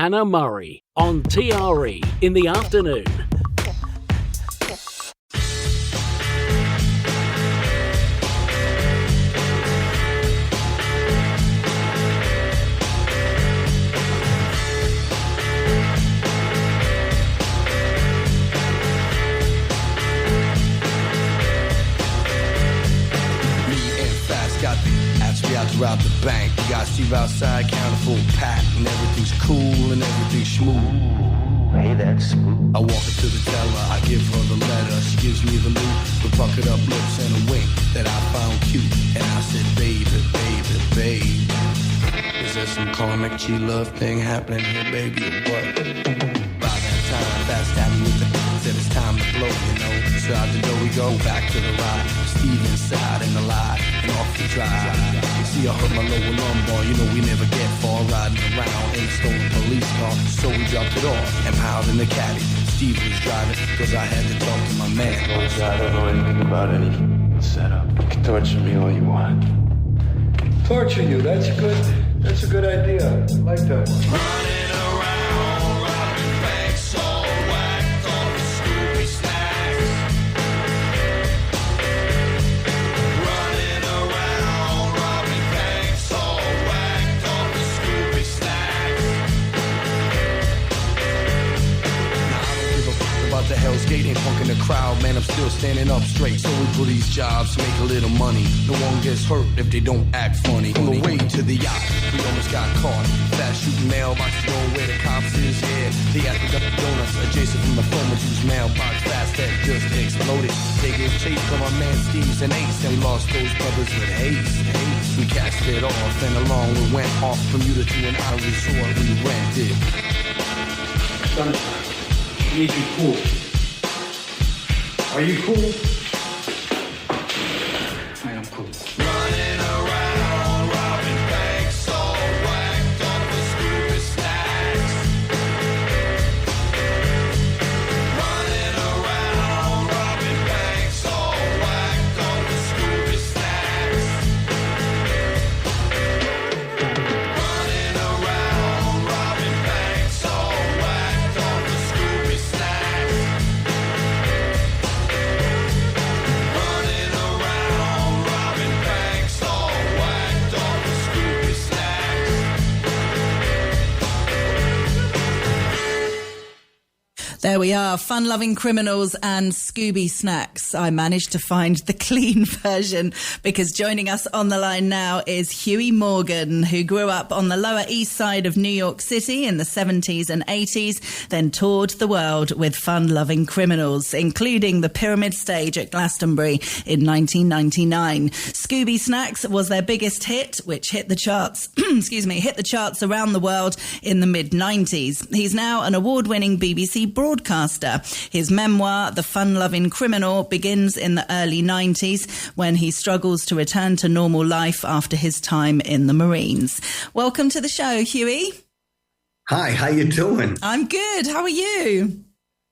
Hannah Murray on TRE in the afternoon. Out the bank, you got Steve outside, counting full pack, and everything's cool and everything's smooth. Hey, that's smooth. I walk up to the teller, I give her the letter, she gives me the loot, with puckered up lips and a wink that I found cute, and I said, baby, baby, baby, is there some karmic G-love thing happening here, baby, or what? By that time, fast tapping with the said it's time to blow, you know. So out the door we go, back to the ride. Steve inside in the lot, and off the drive. You see I hurt my lower lumbar, you know we never get far. Riding around in a stolen police car. So we dropped it off and piled in the caddy. Steve was driving, cause I had to talk to my man. I don't know anything about any setup. You can torture me all you want. Torture you, that's a good idea. I like that one. Running around, robbing banks, all whacked on the Scooby snacks. Running around, robbing banks, all whacked on the Scooby snacks. Now I don't give a fuck about the Hell's Gate, ain't punking the crowd, man, I'm still standing up straight. So we do these jobs to make a little money. No one gets hurt if they don't act funny. On the way to the yacht, we almost got caught. Fast shooting mailboxes going where the cops is. Yeah, they asked me to donuts adjacent from the former whose mailbox fast that just exploded. They gave chase from our man Steve's and Ace, and we lost those brothers with haste. We cast it off, and along we went off Bermuda to an outer resort we rented. Sunshine, I need you cool. Are you cool? I am cool. Running around, robbing banks, all whacked on the Scooby snacks. Running around, robbing banks, all whacked on the Scooby snacks. Running around, robbing banks, all whacked on the Scooby snacks. Running around, robbing banks, all whacked on the Scooby snacks. There we are, fun-loving criminals and Scooby snacks. I managed to find the clean version because joining us on the line now is Huey Morgan, who grew up on the Lower East Side of New York City in the 70s and 80s, then toured the world with fun-loving criminals, including the Pyramid Stage at Glastonbury in 1999. Scooby Snacks was their biggest hit, which hit the charts, hit the charts around the world in the mid-90s. He's now an award-winning BBC broadcaster. His memoir, The Fun-Loving Criminal, begins in the early 90s when he struggles to return to normal life after his time in the Marines. Welcome to the show, Huey. Hi, how you doing? I'm good. How are you?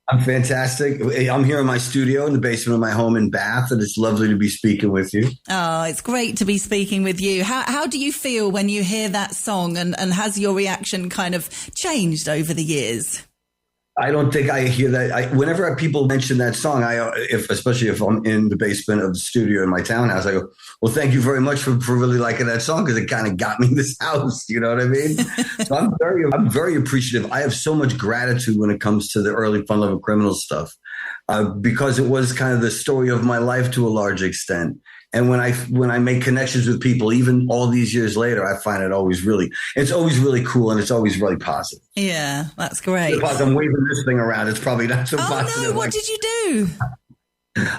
I'm fantastic. I'm here in my studio in the basement of my home in Bath, and it's lovely to be speaking with you. Oh, it's great to be speaking with you. How do you feel when you hear that song, and has your reaction kind of changed over the years? I don't think I hear that. Whenever people mention that song, especially if I'm in the basement of the studio in my townhouse, I go, well, thank you very much for really liking that song, because it kind of got me this house. You know what I mean? So I'm very appreciative. I have so much gratitude when it comes to the early Fun Loving Criminal stuff, because it was kind of the story of my life to a large extent. And when I make connections with people, even all these years later, I find it's always really cool, and it's always really positive. Yeah, that's great. Because I'm waving this thing around, it's probably not so positive. Oh no, what did you do?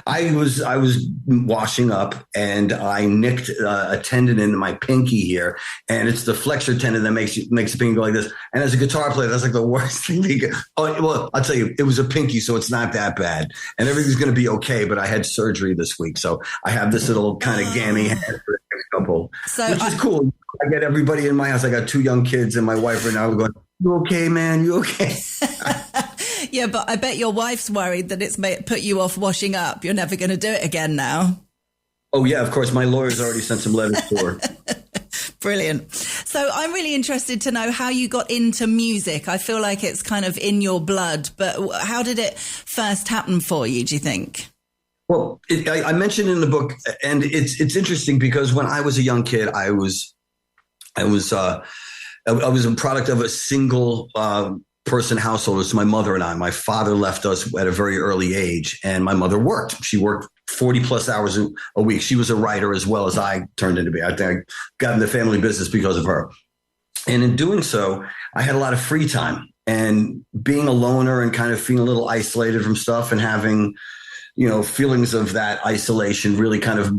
I was washing up, and I nicked a tendon in my pinky here, and it's the flexor tendon that makes the pinky go like this. And as a guitar player, that's like the worst thing to get. Oh, well, I'll tell you, it was a pinky, so it's not that bad, and everything's going to be okay. But I had surgery this week, so I have this little kind of gammy head for the next couple, which is cool. I get everybody in my house. I got 2 young kids and my wife right now. We're going, "You okay, man? You okay?" Yeah, but I bet your wife's worried that it's put you off washing up. You're never going to do it again now. Oh, yeah, of course. My lawyer's already sent some letters to her. Brilliant. So I'm really interested to know how you got into music. I feel like it's kind of in your blood, but how did it first happen for you, do you think? Well, I mentioned in the book, and it's interesting because when I was a young kid, I was a product of a single person household. It's my mother and I. My father left us at a very early age, and my mother worked. She worked 40 plus hours a week. She was a writer as well as I turned into be. I think I got in the family business because of her. And in doing so, I had a lot of free time, and being a loner and kind of feeling a little isolated from stuff and having, feelings of that isolation really kind of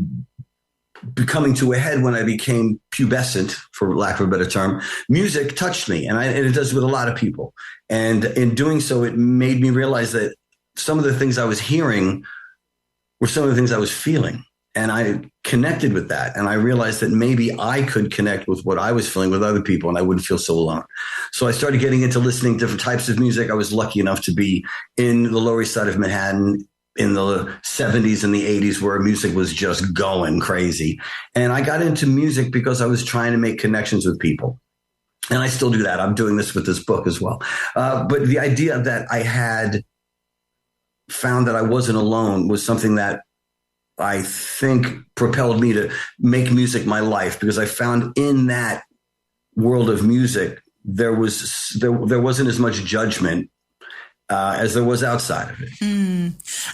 coming to a head when I became pubescent, for lack of a better term. Music touched me, and it does with a lot of people. And in doing so, it made me realize that some of the things I was hearing were some of the things I was feeling. And I connected with that. And I realized that maybe I could connect with what I was feeling with other people, and I wouldn't feel so alone. So I started getting into listening to different types of music. I was lucky enough to be in the Lower East Side of Manhattan in the 70s and the 80s, where music was just going crazy. And I got into music because I was trying to make connections with people. And I still do that. I'm doing this with this book as well. But the idea that I had found that I wasn't alone was something that I think propelled me to make music my life, because I found in that world of music, there wasn't as much judgment as there was outside of it.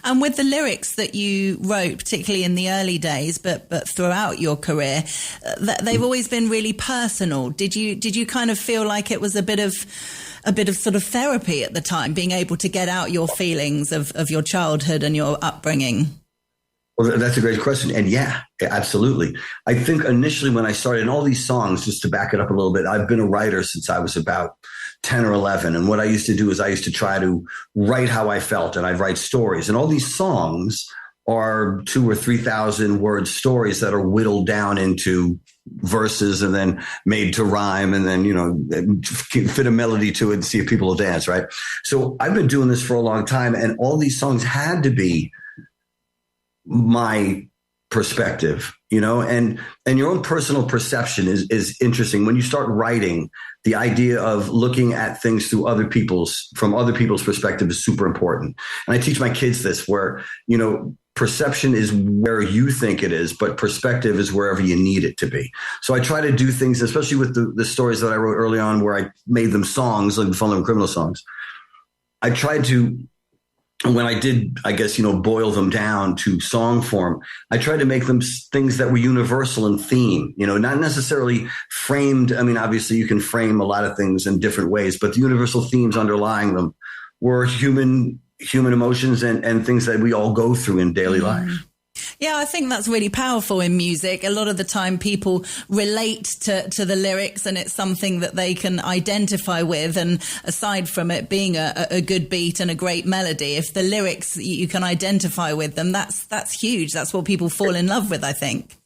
And with the lyrics that you wrote, particularly in the early days, but throughout your career, they've always been really personal. Did you kind of feel like it was a bit of sort of therapy at the time, being able to get out your feelings of your childhood and your upbringing? Well, that's a great question. And yeah, absolutely. I think initially when I started in all these songs, just to back it up a little bit, I've been a writer since I was about 10 or 11. And what I used to do is I used to try to write how I felt, and I'd write stories. And all these songs are 2,000 or 3,000 word stories that are whittled down into verses and then made to rhyme, and then, fit a melody to it and see if people will dance, right? So I've been doing this for a long time, and all these songs had to be my perspective, and your own personal perception is interesting. When you start writing, the idea of looking at things from other people's perspective is super important. And I teach my kids this, where, perception is where you think it is, but perspective is wherever you need it to be. So I try to do things, especially with the stories that I wrote early on, where I made them songs, like the Fun Lovin' Criminal songs. I tried to, when I did, I guess, boil them down to song form, I tried to make them things that were universal in theme, not necessarily framed. I mean, obviously you can frame a lot of things in different ways, but the universal themes underlying them were human emotions and things that we all go through in daily life. Yeah, I think that's really powerful in music. A lot of the time people relate to the lyrics, and it's something that they can identify with. And aside from it being a good beat and a great melody, if the lyrics, you can identify with them, that's huge. That's what people fall in love with, I think.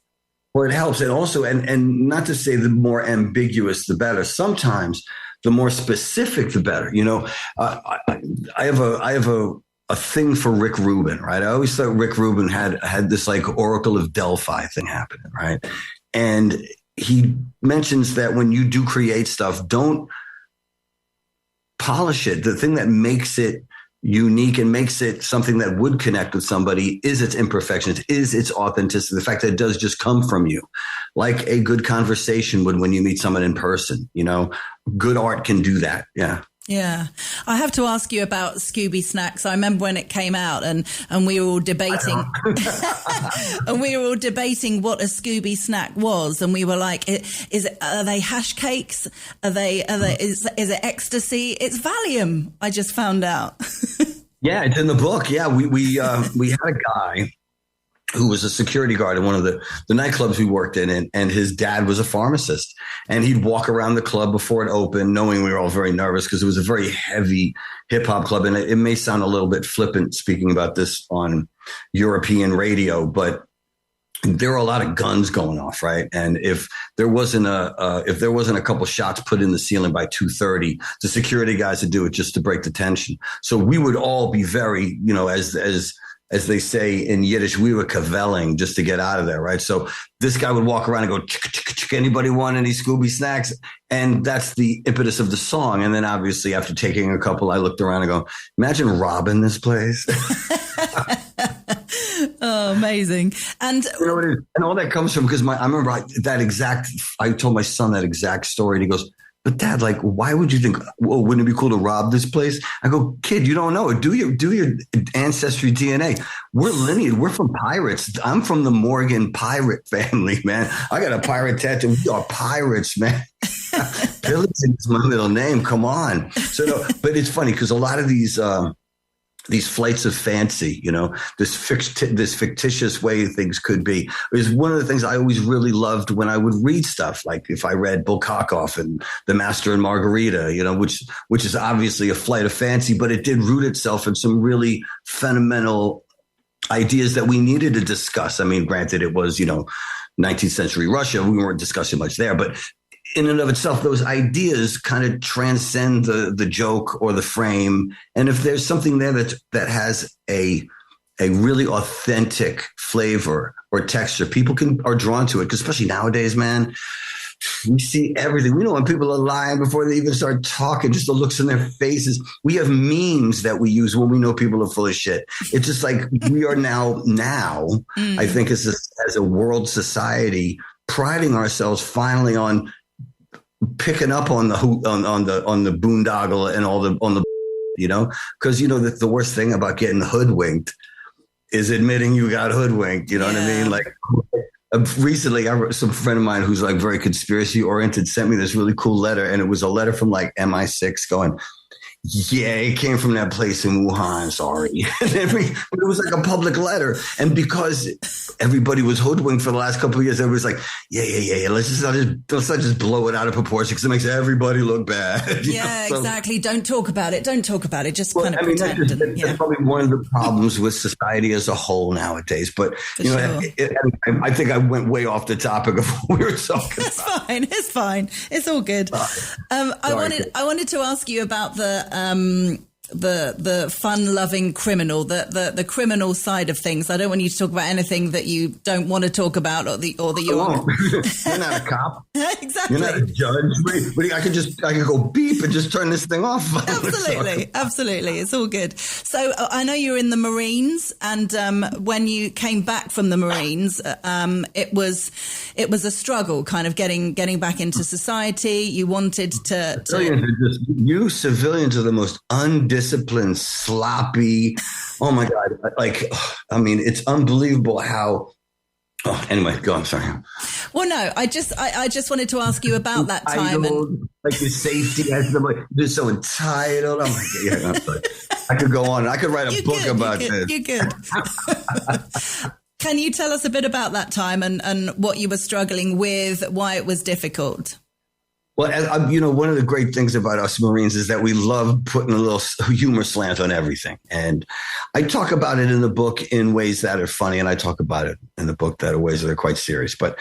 Well, it helps. And also, and not to say the more ambiguous, the better. Sometimes the more specific, the better. I have a thing for Rick Rubin, right? I always thought Rick Rubin had this like Oracle of Delphi thing happening, right? And he mentions that when you do create stuff, don't polish it. The thing that makes it unique and makes it something that would connect with somebody is its imperfections, is its authenticity, the fact that it does just come from you, like a good conversation would when you meet someone in person. Good art can do that. Yeah. Yeah. I have to ask you about Scooby Snacks. I remember when it came out and we were all debating and we were all debating what a Scooby Snack was. And we were like, are they hash cakes? Is it ecstasy? It's Valium. I just found out. Yeah, it's in the book. Yeah. We had a guy who was a security guard in one of the nightclubs we worked in, and his dad was a pharmacist. And he'd walk around the club before it opened, knowing we were all very nervous because it was a very heavy hip-hop club. And it may sound a little bit flippant speaking about this on European radio, but there were a lot of guns going off, right? And if there wasn't a couple shots put in the ceiling by 2:30, the security guys would do it just to break the tension. So we would all be very, as they say in Yiddish, we were cavelling just to get out of there, right? So this guy would walk around and go, chick, anybody want any Scooby snacks? And that's the impetus of the song. And then obviously after taking a couple, I looked around and go, imagine robbing this place. Oh, amazing. And you know what it is? And all that comes from, because I remember I told my son that exact story, and he goes, but Dad, like, why would you think, well, wouldn't it be cool to rob this place? I go, kid, you don't know. Do your ancestry DNA. We're lineage. We're from pirates. I'm from the Morgan pirate family, man. I got a pirate tattoo. We are pirates, man. Pillaging is my middle name. Come on. So, no, but it's funny because a lot of these flights of fancy, you know, this fictitious way things could be, is one of the things I always really loved when I would read stuff. Like if I read Bulgakov and The Master and Margarita, you know, which is obviously a flight of fancy, but it did root itself in some really fundamental ideas that we needed to discuss. I mean, granted, it was, 19th century Russia. We weren't discussing much there, but in and of itself, those ideas kind of transcend the joke or the frame. And if there's something there that has a really authentic flavor or texture, people are drawn to it. Because especially nowadays, man, we see everything. We know when people are lying before they even start talking, just the looks in their faces. We have memes that we use when we know people are full of shit. It's just like we are now, I think as a world society, priding ourselves finally on picking up on the boondoggle and on the because the worst thing about getting hoodwinked is admitting you got hoodwinked. You know what I mean? Like recently, some friend of mine who's like very conspiracy oriented sent me this really cool letter, and it was a letter from like MI6 going, yeah, it came from that place in Wuhan. Sorry. It was like a public letter. And because everybody was hoodwinked for the last couple of years, everybody's like, yeah. Let's not just blow it out of proportion because it makes everybody look bad. Yeah, so, exactly. Don't talk about it. Just kind of pretend. That's probably one of the problems with society as a whole nowadays. But, I think I went way off the topic of what we were talking about. It's fine. It's all good. I wanted to ask you about the fun-loving criminal, the criminal side of things. I don't want you to talk about anything that you don't want to talk about, or that you're not a cop. Exactly. You're not a judge. I could go beep and just turn this thing off. Absolutely. It's all good. So I know you're in the Marines, and when you came back from the Marines, it was a struggle, kind of getting back into society. You wanted to. Civilians are the most undisciplined, sloppy. Oh my God! It's unbelievable how. Oh, anyway, go on. Sorry. Well, no, I just wanted to ask you about that time. Like the safety, they're so entitled. Oh my God! Yeah, I'm sorry. I could go on. I could write a book about this. You could. Can you tell us a bit about that time and what you were struggling with, why it was difficult? Well, one of the great things about us Marines is that we love putting a little humor slant on everything. And I talk about it in the book in ways that are funny, and I talk about it in the book that are ways that are quite serious. But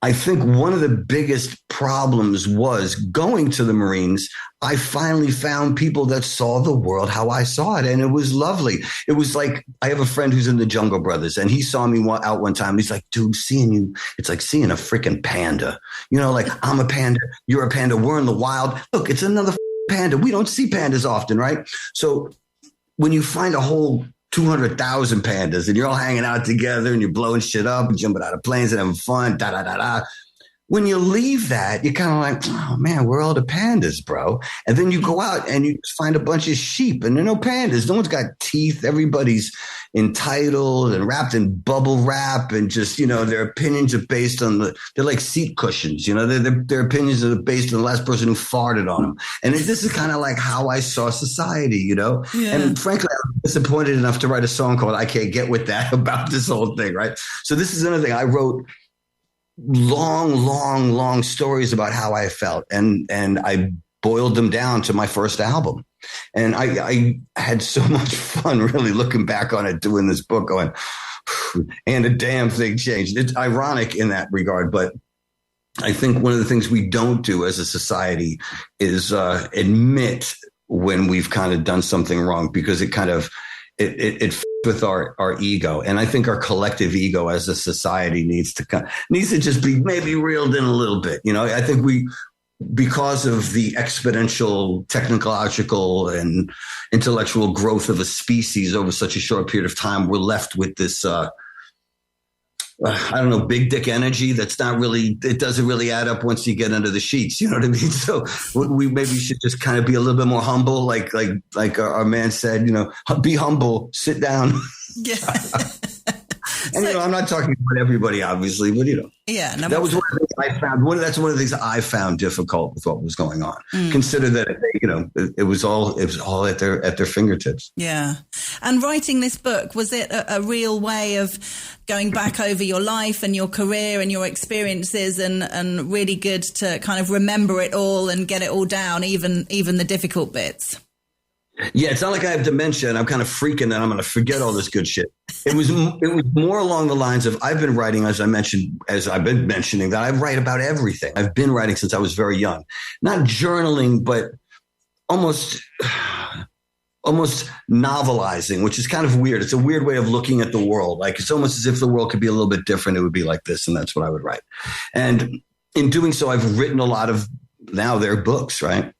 I think one of the biggest problems was going to the Marines. I finally found people that saw the world how I saw it, and it was lovely. It was like, I have a friend who's in the Jungle Brothers, and he saw me out one time. He's like, dude, seeing you, it's like seeing a freaking panda. Like, I'm a panda, you're a panda, we're in the wild. Look, it's another panda. We don't see pandas often, right? So when you find a whole 200,000 pandas and you're all hanging out together and you're blowing shit up and jumping out of planes and having fun, when you leave that, you're kind of like, oh man, where are all the pandas, bro? And then you go out and you find a bunch of sheep, and there are no pandas. No one's got teeth. Everybody's entitled and wrapped in bubble wrap, and just, their opinions are based on they're like seat cushions. Their opinions are based on the last person who farted on them. And this is kind of like how I saw society, Yeah. And frankly, I was disappointed enough to write a song called I Can't Get With That about this whole thing, right? So this is another thing. I wrote long stories about how I felt, and I boiled them down to my first album. And I had so much fun really looking back on it, doing this book, going, and a damn thing changed. It's ironic in that regard, but I think one of the things we don't do as a society is admit when we've kind of done something wrong, because it kind of it with our ego. And I think our collective ego as a society needs to just be maybe reeled in a little bit. I think because of the exponential technological and intellectual growth of a species over such a short period of time, we're left with this, big dick energy that's not really, it doesn't really add up once you get under the sheets. You know what I mean? So we maybe should just kind of be a little bit more humble. Like our man said, be humble, sit down. Yeah. And, I'm not talking about everybody, obviously, but, yeah, no, that was one of the things I found. That's one of the things I found difficult with what was going on. Consider that, it was all at their fingertips. Yeah. And writing this book, was it a real way of going back over your life and your career and your experiences and really good to kind of remember it all and get it all down, even the difficult bits? Yeah, it's not like I have dementia and I'm kind of freaking that I'm going to forget all this good shit. It was more along the lines of I've been writing, as I've been mentioning, that I write about everything. I've been writing since I was very young. Not journaling, but almost novelizing, which is kind of weird. It's a weird way of looking at the world. Like it's almost as if the world could be a little bit different. It would be like this, and that's what I would write. And in doing so, I've written a lot of now their books, right?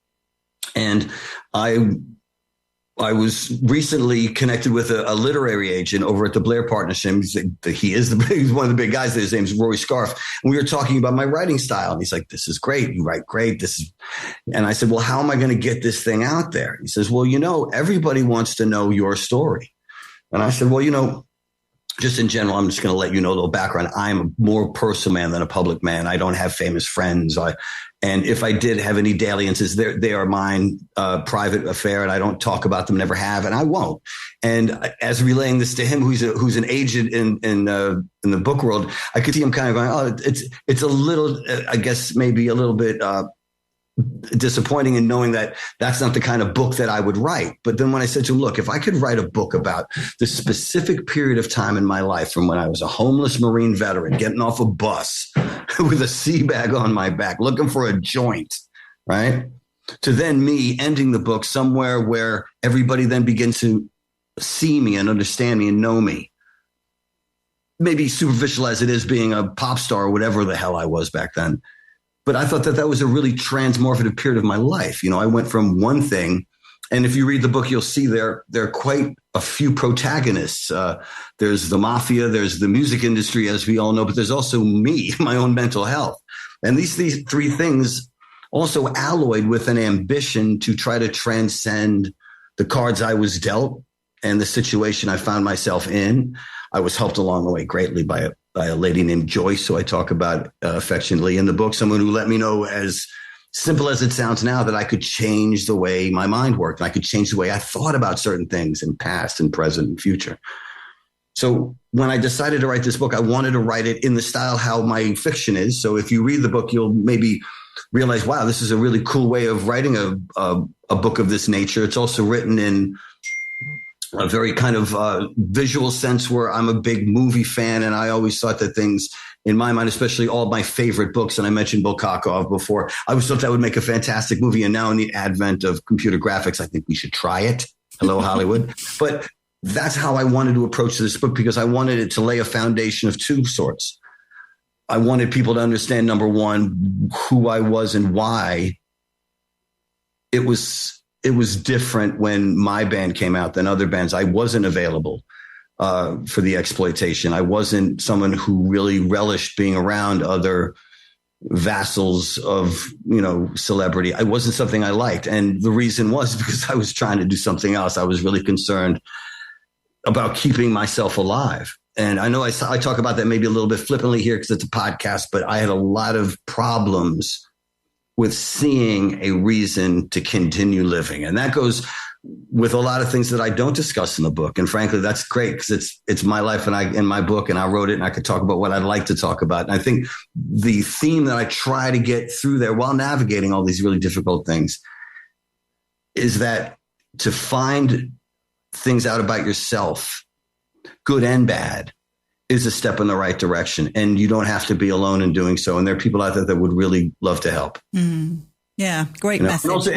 And I was recently connected with a literary agent over at the Blair Partnership. He's one of the big guys. His name's Rory Scarf. And we were talking about my writing style. And he's like, this is great. You write great. And I said, well, how am I going to get this thing out there? He says, well, everybody wants to know your story. And I said, well, just in general, I'm just going to let you know a little background. I'm a more personal man than a public man. I don't have famous friends. And if I did have any dalliances, they are mine, private affair, and I don't talk about them, never have, and I won't. And as relaying this to him, who's an agent in the book world, I could see him kind of going, "Oh, it's a little, I guess maybe a little bit disappointing in knowing that that's not the kind of book that I would write." But then when I said to him, look, if I could write a book about the specific period of time in my life from when I was a homeless Marine veteran, getting off a bus with a sea bag on my back, looking for a joint, right? To then me ending the book somewhere where everybody then begins to see me and understand me and know me. Maybe superficial as it is being a pop star or whatever the hell I was back then. But I thought that was a really transformative period of my life. I went from one thing, and if you read the book, you'll see there are quite a few protagonists. There's the mafia, there's the music industry, as we all know, but there's also me, my own mental health. And these three things also alloyed with an ambition to try to transcend the cards I was dealt and the situation I found myself in. I was helped along the way greatly by a lady named Joyce, who I talk about affectionately in the book, someone who let me know, as simple as it sounds now, that I could change the way my mind worked. And I could change the way I thought about certain things in past and present and future. So when I decided to write this book, I wanted to write it in the style how my fiction is. So if you read the book, you'll maybe realize, wow, this is a really cool way of writing a book of this nature. It's also written in a very kind of visual sense where I'm a big movie fan. And I always thought that things in my mind, especially all my favorite books, and I mentioned Bulgakov before, I always thought that would make a fantastic movie. And now in the advent of computer graphics, I think we should try it. Hello, Hollywood. But that's how I wanted to approach this book, because I wanted it to lay a foundation of two sorts. I wanted people to understand, number one, who I was and why it was different when my band came out than other bands. I wasn't available for the exploitation. I wasn't someone who really relished being around other vassals of, celebrity. It wasn't something I liked. And the reason was because I was trying to do something else. I was really concerned about keeping myself alive. And I know I talk about that maybe a little bit flippantly here because it's a podcast, but I had a lot of problems with seeing a reason to continue living. And that goes with a lot of things that I don't discuss in the book. And frankly, that's great because it's my life and in my book, and I wrote it and I could talk about what I'd like to talk about. And I think the theme that I try to get through there while navigating all these really difficult things is that to find things out about yourself, good and bad, is a step in the right direction. And you don't have to be alone in doing so. And there are people out there that would really love to help. Mm. Yeah, great message.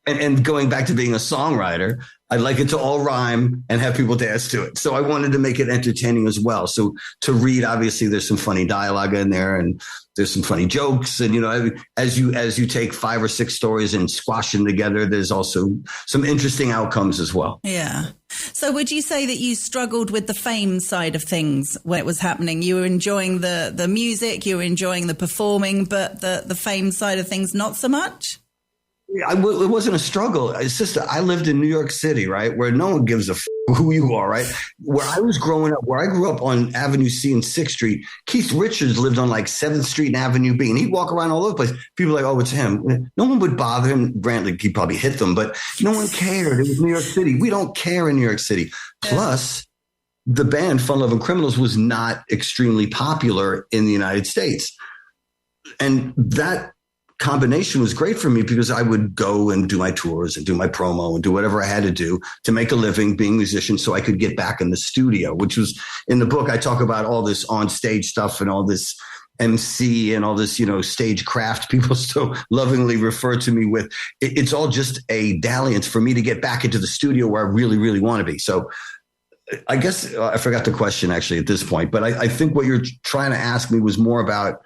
And going back to being a songwriter, I like it to all rhyme and have people dance to it. So I wanted to make it entertaining as well. So to read, obviously, there's some funny dialogue in there, and there's some funny jokes. And, as you take 5 or 6 stories and squash them together, there's also some interesting outcomes as well. Yeah. So would you say that you struggled with the fame side of things when it was happening? You were enjoying the music, you were enjoying the performing, but the fame side of things, not so much? It wasn't a struggle. It's just that I lived in New York City, right, where no one gives a who you are, right? Where I was growing up, where I grew up on Avenue C and 6th Street, Keith Richards lived on like 7th Street and Avenue B, and he'd walk around all over the place. People were like, oh, it's him. No one would bother him. Granted, he probably hit them, but no one cared. It was New York City. We don't care in New York City. Plus, the band Fun Lovin' Criminals was not extremely popular in the United States. And that combination was great for me because I would go and do my tours and do my promo and do whatever I had to do to make a living being a musician so I could get back in the studio, which was in the book. I talk about all this on stage stuff and all this MC and all this, stage craft people so lovingly refer to me with. It's all just a dalliance for me to get back into the studio where I really, really want to be. So I guess I forgot the question actually at this point, but I think what you're trying to ask me was more about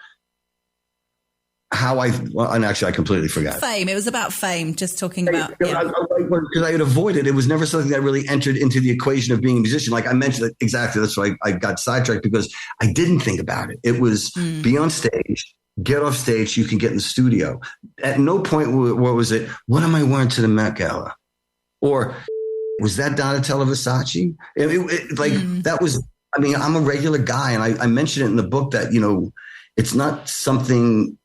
and actually I completely forgot. Fame. It was about fame, just talking about. Because I had avoided it. Was never something that really entered into the equation of being a musician. Like I mentioned, exactly. That's why I got sidetracked because I didn't think about it. It was be on stage, get off stage, you can get in the studio. At no point what was it, what am I wearing to the Met Gala? Or was that Donatella Versace? That was, I'm a regular guy. And I mentioned it in the book that, it's not something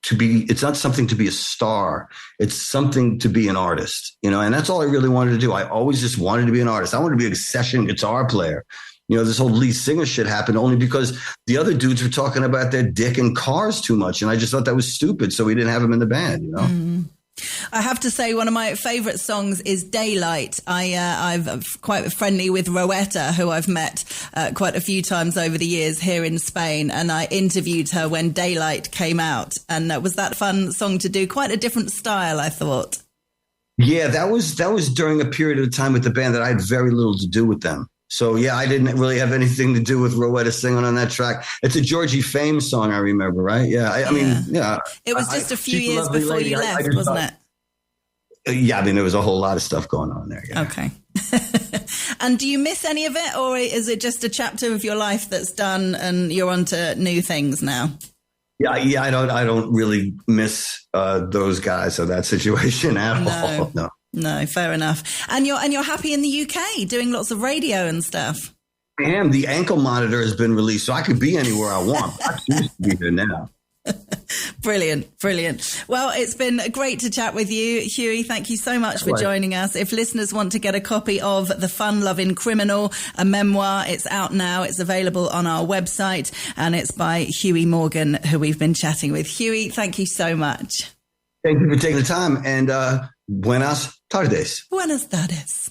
to be a star. It's something to be an artist, and that's all I really wanted to do. I always just wanted to be an artist. I wanted to be a session guitar player. This whole lead singer shit happened only because the other dudes were talking about their dick and cars too much. And I just thought that was stupid. So we didn't have them in the band, I have to say one of my favourite songs is Daylight. I'm quite friendly with Rowetta, who I've met quite a few times over the years here in Spain. And I interviewed her when Daylight came out. And was that a fun song to do? Quite a different style, I thought. Yeah, that was during a period of time with the band that I had very little to do with them. So, yeah, I didn't really have anything to do with Rowetta singing on that track. It's a Georgie Fame song, I remember, right? Yeah, I mean, yeah. It was just a few years before you left, wasn't it? Yeah, there was a whole lot of stuff going on there. Yeah. Okay. And do you miss any of it, or is it just a chapter of your life that's done and you're on to new things now? Yeah, I don't really miss those guys or that situation at all. No. No, fair enough. And you're happy in the UK doing lots of radio and stuff. I am. The ankle monitor has been released, so I could be anywhere I want. I choose to be here now. Brilliant. Well, it's been great to chat with you, Huey. Thank you so much for joining us. If listeners want to get a copy of The Fun Lovin' Criminal, a memoir, it's out now. It's available on our website, and it's by Huey Morgan, who we've been chatting with. Huey, thank you so much. Thank you for taking the time, and buenas tardes. Buenas tardes.